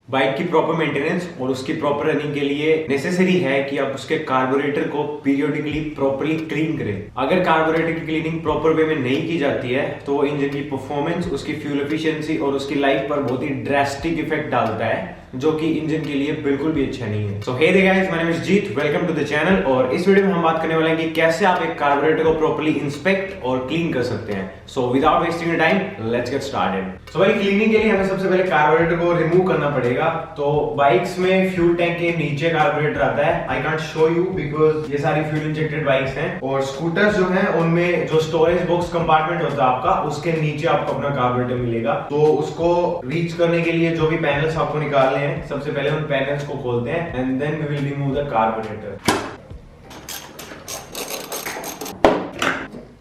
Bike की proper maintenance और उसकी प्रॉपर रनिंग के लिए नेसेसरी है कि आप उसके कार्बोरेटर को पीरियोडिकली प्रॉपरली क्लीन करें। अगर कार्बोरेटर की क्लीनिंग प्रॉपर वे में नहीं की जाती है तो वो इंजन की परफॉर्मेंस, उसकी फ्यूल एफिशिएंसी और उसकी लाइफ पर बहुत ही ड्रास्टिक इफेक्ट डालता है, जो कि इंजन के लिए बिल्कुल भी अच्छा नहीं है। So hey there guys, my name is Jeet, welcome to the channel. और इस वीडियो में हम बात करने वाले हैं कि कैसे आप एक कार्बोरेटर को प्रॉपर्ली इंस्पेक्ट और क्लीन कर सकते हैं। So without wasting your time, let's get started. So भाई, क्लीनिंग के लिए हमें सबसे पहले कार्बोरेटर को रिमूव करना पड़ेगा। तो बाइक्स में फ्यूल टैंक के नीचे कार्बोरेटर आता है। I can't show you because ये सारी फ्यूल इंजेक्टेड बाइक्स हैं। और स्कूटर्स जो हैं उनमें जो स्टोरेज बॉक्स कंपार्टमेंट होता है आपका, उसके नीचे आपको अपना कार्बोरेटर मिलेगा। तो उसको रीच करने के लिए जो भी पैनल्स आपको निकालने हैं, सबसे पहले उन पैनल्स को खोलते हैं and then we will remove the carburettor.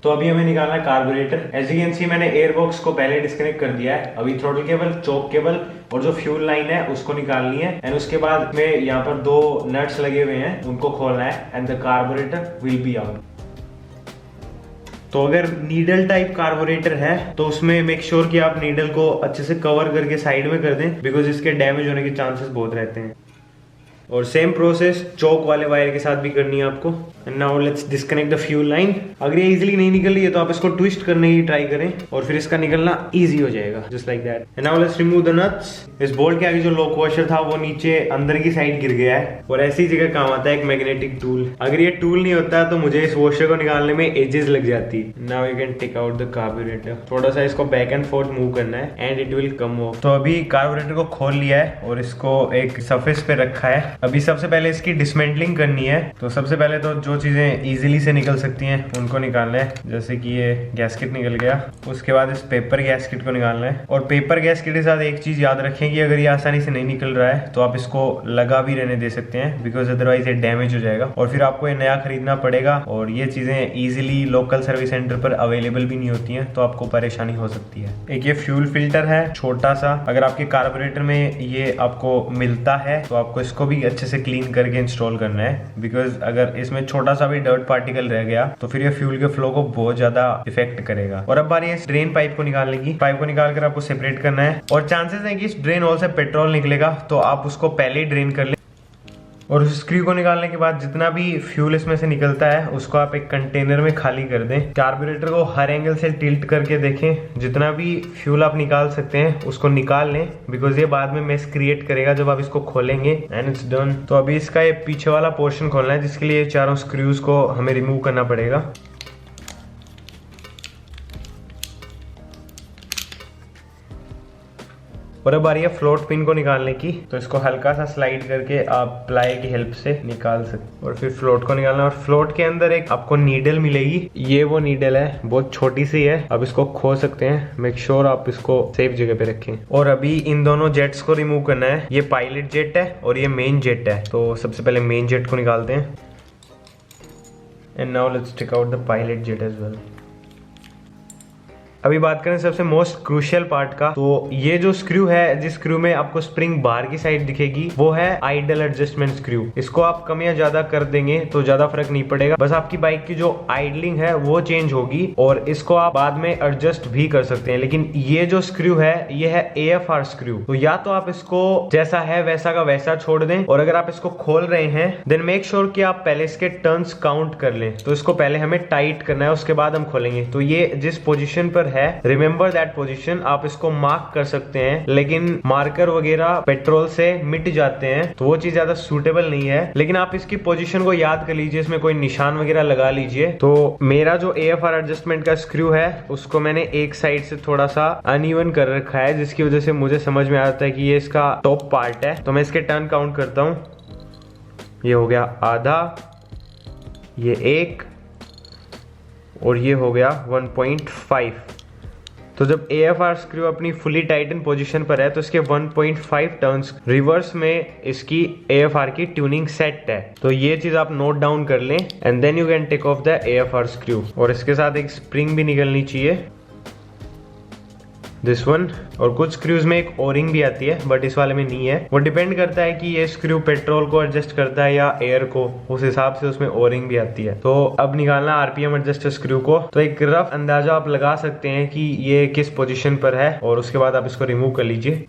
तो अभी हमें निकालना है carburettor. As you can see, मैंने एयर बॉक्स को पहले डिस्कनेक्ट कर दिया है। अभी थ्रोटल केबल, चोक केबल और जो फ्यूल लाइन है उसको निकालनी है एंड उसके बाद में यहाँ पर दो नट्स लगे हुए हैं, उनको खोलना है and the carburettor will be out. तो अगर नीडल टाइप कार्बोरेटर है तो उसमें मेक श्योर कि आप नीडल को अच्छे से कवर करके साइड में कर दें, बिकॉज इसके डैमेज होने के चांसेस बहुत रहते हैं। और सेम प्रोसेस चौक वाले वायर के साथ भी करनी है आपको। And now let's disconnect the fuel line. अगर ये इजीली नहीं निकल रही है तो आप इसको ट्विस्ट करने की ट्राई करें और फिर इसका निकलना इजी हो जाएगा, just like that. And now let's remove the nuts. इस बोल्ट के आगे जो लॉक वॉशर था वो नीचे अंदर की साइड गिर गया है और ऐसी जगह काम आता है एक मैग्नेटिक टूल। अगर ये टूल नहीं होता तो मुझे इस वॉशर को निकालने में एजेस लग जाती। Now you can take out the carburettor. थोड़ा सा इसको बैक एंड फोर्थ मूव करना है and it will come off. तो अभी कार्बोरेटर को खोल लिया है और इसको एक सरफेस पे रखा है। अभी सबसे पहले इसकी डिसमेंटलिंग करनी है। तो सबसे पहले तो जो चीजें इजीली से निकल सकती हैं उनको निकालना है, जैसे कि ये गैस्केट निकल गया। उसके बाद इस पेपर गैस्केट को निकालना है। और पेपर गैस्केट के साथ एक चीज याद रखें कि अगर ये आसानी से नहीं निकल रहा है तो आप इसको लगा भी रहने दे सकते हैं, बिकॉज अदरवाइज ये डैमेज हो जाएगा और फिर आपको ये नया खरीदना पड़ेगा। और ये चीजें इजीली लोकल सर्विस सेंटर पर अवेलेबल भी नहीं होती हैं, तो आपको परेशानी हो सकती है। एक ये फ्यूल फिल्टर है छोटा सा, अगर आपके कार्बोरेटर में ये आपको मिलता है तो आपको इसको भी अच्छे से क्लीन करके इंस्टॉल करना है, बिकॉज अगर इसमें छोटा सा भी डर्ट पार्टिकल रह गया तो फिर ये फ्यूल के फ्लो को बहुत ज्यादा इफेक्ट करेगा। और अब बारी है इस ड्रेन पाइप को निकालने की। पाइप को निकालकर आपको सेपरेट करना है और चांसेस है कि इस ड्रेन होल से पेट्रोल निकलेगा, तो आप उसको पहले ही ड्रेन कर ले। और उस स्क्रू को निकालने के बाद जितना भी फ्यूल इसमें से निकलता है उसको आप एक कंटेनर में खाली कर दें। कार्बोरेटर को हर एंगल से टिल्ट करके देखें, जितना भी फ्यूल आप निकाल सकते हैं उसको निकाल लें, बिकॉज ये बाद में मेस क्रिएट करेगा जब आप इसको खोलेंगे। And it's done. तो अभी इसका ये पीछे वाला पोर्शन खोलना है, जिसके लिए चारों स्क्रूज को हमें रिमूव करना पड़ेगा। और अब आ रही है फ्लोट पिन को निकालने की। तो इसको हल्का सा स्लाइड करके आप प्लाई की हेल्प से निकाल सकते। और फिर फ्लोट को निकालना। और फ्लोट के अंदर एक आपको नीडल मिलेगी। ये वो नीडल है, बहुत छोटी सी है। अब इसको खो सकते हैं। मेक श्योर आप इसको सेफ जगह पे रखें। और अभी इन दोनों जेट्स को रिमूव करना है। ये पायलट जेट है और ये मेन जेट है। तो सबसे पहले मेन जेट को निकालते हैं। And now let's take out the pilot jet as well. अभी बात करें सबसे मोस्ट क्रूशियल पार्ट का। तो ये जो स्क्रू है, जिस स्क्रू में आपको स्प्रिंग बाहर की साइड दिखेगी, वो है आइडल एडजस्टमेंट स्क्रू। इसको आप कम या ज्यादा कर देंगे तो ज्यादा फर्क नहीं पड़ेगा, बस आपकी बाइक की जो आइडलिंग है वो चेंज होगी और इसको आप बाद में एडजस्ट भी कर सकते हैं। लेकिन ये जो स्क्रू है ये है AFR स्क्रू। तो या तो आप इसको जैसा है वैसा का वैसा छोड़ दें, और अगर आप इसको खोल रहे हैं देन मेक श्योर कि आप पहले इसके टर्न्स काउंट कर लें। तो इसको पहले हमें टाइट करना है, उसके बाद हम खोलेंगे। तो ये जिस पोजीशन पर है, रिमेंबर दैट पोजीशन। आप इसको मार्क कर सकते हैं, लेकिन मार्कर वगैरह पेट्रोल से मिट जाते हैं तो वो चीज ज्यादा सूटेबल नहीं है। लेकिन आप इसकी पोजीशन को याद कर लीजिए, इसमें कोई निशान वगैरह लगा लीजिए। तो मेरा जो AFR एडजस्टमेंट का स्क्रू है उसको मैंने एक साइड से थोड़ा सा अनइवन कर रखा है, जिसकी वजह से मुझे समझ में आता है कि ये इसका टॉप पार्ट है। तो मैं इसके टर्न काउंट करता हूं। ये हो गया आधा, ये 1 और ये हो गया 1.5। तो जब AFR स्क्रू अपनी फुली टाइटन पोजीशन पर है तो इसके 1.5 टर्न्स रिवर्स में इसकी AFR की ट्यूनिंग सेट है। तो ये चीज आप नोट डाउन कर लें and then you can take off the AFR screw. और इसके साथ एक स्प्रिंग भी निकलनी चाहिए, दिस वन। और कुछ स्क्रूज में एक ओरिंग भी आती है, बट इस वाले में नहीं है। वो डिपेंड करता है कि ये स्क्रू पेट्रोल को एडजस्ट करता है या एयर को, उस हिसाब से उसमें ओरिंग भी आती है। तो अब निकालना RPM एडजस्टर स्क्रू को। तो एक रफ अंदाजा आप लगा सकते हैं कि ये किस पोजीशन पर है और उसके बाद आप इसको रिमूव कर लीजिए।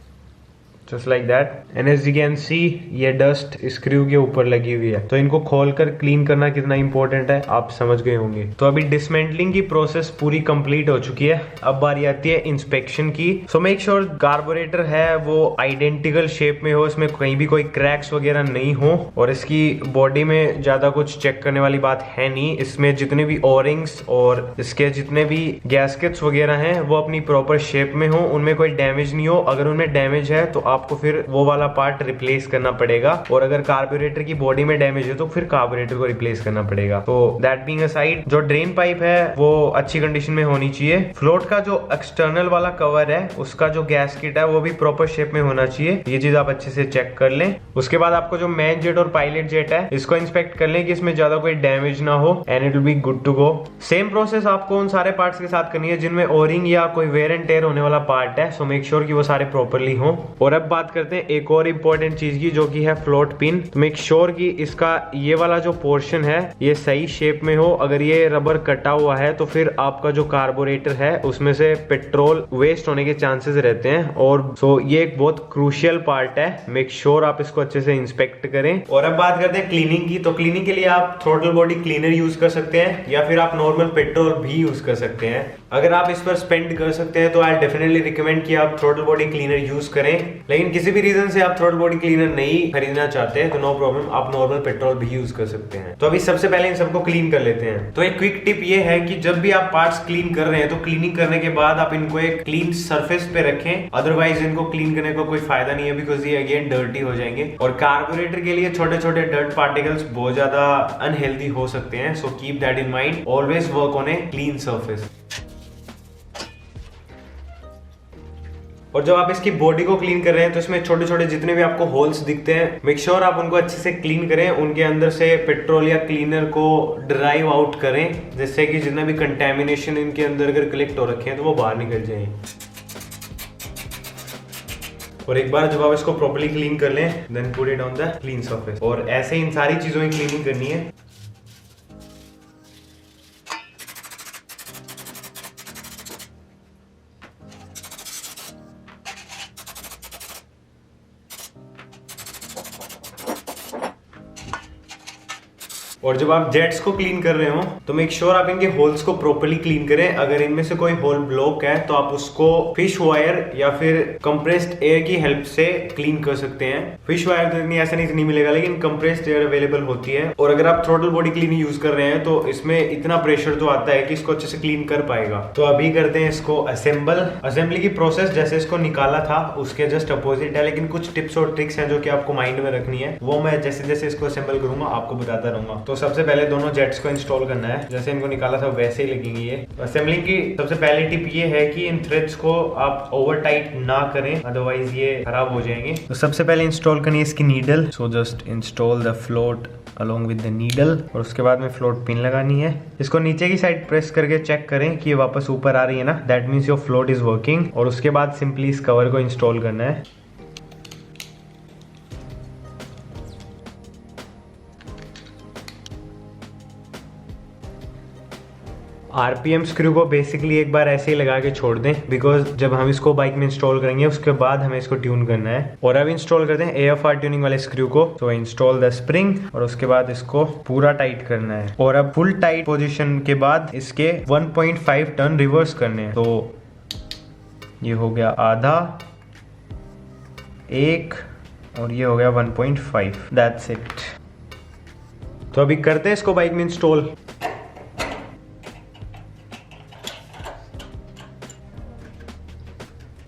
Just like that. And as you can see ये डस्ट स्क्रू के ऊपर लगी हुई है, तो इनको खोलकर क्लीन करना कितना इंपॉर्टेंट है आप समझ गए होंगे। तो अभी डिसमेंटलिंग की प्रोसेस पूरी कंप्लीट हो चुकी है, अब बारी आती है इंस्पेक्शन की। सो मेक श्योर कार्बोरेटर है वो आइडेंटिकल शेप में हो, इसमें कहीं भी कोई क्रैक्स वगैरह नहीं हो, और इसकी बॉडी में ज्यादा कुछ चेक करने वाली बात है नहीं। इसमें जितने भी ओरिंग्स और इसके जितने भी गैस्केट्स वगैरह हैं वो अपनी प्रॉपर शेप में हो, उनमें कोई डैमेज नहीं हो। अगर उनमें डैमेज है तो आपको फिर वो वाला पार्ट रिप्लेस करना पड़ेगा, और अगर कार्बोरेटर की बॉडी में डैमेज है तो फिर कार्बोरेटर को रिप्लेस करना पड़ेगा। तो दैट बीइंग असाइड, जो ड्रेन पाइप है वो अच्छी कंडीशन में होनी चाहिए। फ्लोट का जो एक्सटर्नल वाला कवर है उसका जो गैस्केट है वो भी प्रॉपर शेप में होना चाहिए, ये चीज आप अच्छे से चेक कर लें। उसके बाद आपको जो मेन जेट और पायलट जेट है इसको इंस्पेक्ट कर लें कि इसमें ज्यादा कोई डैमेज ना हो, and it will be good to go. Same process आपको उन सारे पार्ट्स के साथ करनी है जिनमें ओरिंग या कोई वेयर एंड टेयर होने वाला पार्ट है। सो मेक श्योर कि वो सारे प्रॉपर्ली हो। और अब बात करते हैं एक और इम्पोर्टेंट चीज की, जो की है फ्लोट पिन। तो मेक श्योर कि इसका ये वाला जो पोर्शन है ये सही शेप में हो। अगर ये रबर कटा हुआ है तो फिर आपका जो कार्बोरेटर है उसमें से पेट्रोल वेस्ट होने के चांसेस रहते हैं, और सो ये एक बहुत क्रूशियल पार्ट है। मेक श्योर आप इसको अच्छे से इंस्पेक्ट करें। और अब बात करते हैं क्लीनिंग की। तो क्लीनिंग के लिए आप थ्रोटल बॉडी क्लीनर यूज कर सकते हैं, या फिर आप नॉर्मल पेट्रोल भी यूज कर सकते हैं। अगर आप इस पर स्पेंड कर सकते हैं तो आई डेफिनेटली रिकमेंड कि आप थ्रोटल बॉडी क्लीनर यूज करें। लेकिन किसी भी रीजन से आप थ्रोटल बॉडी क्लीनर नहीं खरीदना चाहते हैं तो नो प्रॉब्लम, आप नॉर्मल पेट्रोल भी यूज कर सकते हैं। तो अभी सबसे पहले इन सबको क्लीन कर लेते हैं। तो एक क्विक टिप ये है कि जब भी आप पार्ट्स क्लीन कर रहे हैं तो क्लीनिंग करने के बाद आप इनको एक क्लीन सरफेस पे रखें, अदरवाइज इनको क्लीन करने का कोई फायदा नहीं है, बिकॉज ये अगेन डर्टी हो जाएंगे। और कार्बोरेटर के लिए छोटे छोटे डर्ट पार्टिकल्स बहुत ज्यादा अनहेल्दी हो सकते हैं, so keep that in mind, always work on a clean surface. और जब आप इसकी बॉडी को क्लीन कर रहे हैं तो इसमें छोटे छोटे जितने भी आपको होल्स दिखते हैं मेक श्योर आप उनको अच्छे से क्लीन करें, उनके अंदर से पेट्रोल या क्लीनर को ड्राइव आउट करें, जिससे कि जितना भी कंटेमिनेशन इनके अंदर अगर कलेक्ट हो रखे हैं तो वो बाहर निकल जाए। और एक बार जब आप इसको प्रॉपर्ली क्लीन कर लें then put it on the clean surface. और ऐसे इन सारी चीजों की क्लीनिंग करनी है। और जब आप जेट्स को क्लीन कर रहे हो तो मेक श्योर आप इनके होल्स को प्रॉपर्ली क्लीन करें। अगर इनमें से कोई होल ब्लॉक है तो आप उसको फिश वायर या फिर कंप्रेस्ड एयर की हेल्प से क्लीन कर सकते हैं। फिश वायर तो इतनी आसानी से नहीं मिलेगा, लेकिन कंप्रेस्ड एयर अवेलेबल होती है। और अगर आप थ्रोटल बॉडी क्लीन यूज कर रहे हैं तो इसमें इतना प्रेशर तो आता है कि इसको अच्छे से क्लीन कर पाएगा। तो अभी करते हैं इसको असेंबल। असेंबली की प्रोसेस जैसे इसको निकाला था उसके जस्ट अपोजिट है, लेकिन कुछ टिप्स और ट्रिक्स हैं जो कि आपको माइंड में रखनी है, वो मैं जैसे जैसे इसको असेंबल करूंगा आपको बताता रहूंगा। तो सबसे पहले दोनों जेट्स को इंस्टॉल करना है, जैसे इनको निकाला था वैसे ही लगेंगे ये। असेंबलिंग की सबसे पहली टिप ये है कि इन थ्रेड्स को आप ओवर टाइट ना करें, अदरवाइज ये खराब हो जाएंगे। तो सबसे पहले इंस्टॉल करनी है इसकी needle. So just install the float along with the needle, और उसके बाद में फ्लोट पिन लगानी है। इसको नीचे की साइड प्रेस करके चेक करें कि ये वापस ऊपर आ रही है ना, that means your float is working. और उसके बाद सिंपली इस कवर को इंस्टॉल करना है। आरपीएम स्क्रू को बेसिकली एक बार ऐसे ही लगा के छोड़ दें, बिकॉज जब हम इसको बाइक में इंस्टॉल करेंगे उसके बाद हमें इसको ट्यून करना है। और अब इंस्टॉल करते हैं एएफआर ट्यूनिंग वाले स्क्रू को। तो इंस्टॉल द स्प्रिंग, और उसके बाद इसको पूरा टाइट करना है। और अब फुल टाइट पोजीशन के बाद इसके 1.5 टर्न रिवर्स करने हैं। तो ये हो गया आधा, एक, और ये हो गया 1.5। That's it. तो अभी करते हैं इसको बाइक में इंस्टॉल।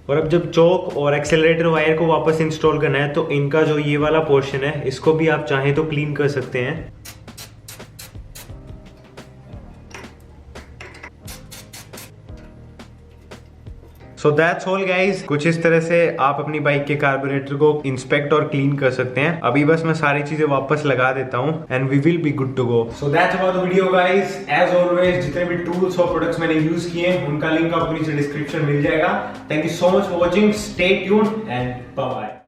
और अब जब चोक और एक्सेलरेटर वायर को वापस इंस्टॉल करना है तो इनका जो ये वाला पोर्शन है इसको भी आप चाहें तो क्लीन कर सकते हैं। So that's all guys. कुछ इस तरह से आप अपनी बाइक के कार्बोरेटर को इंस्पेक्ट और क्लीन कर सकते हैं। अभी बस मैं सारी चीजें वापस लगा देता हूं and we will be good to go. So that's about the video guys. As always जितने भी टूल्स और प्रोडक्ट्स मैंने यूज किए उनका लिंक आपको नीचे डिस्क्रिप्शन मिल जाएगा। Thank you so much for watching. Stay tuned and bye bye.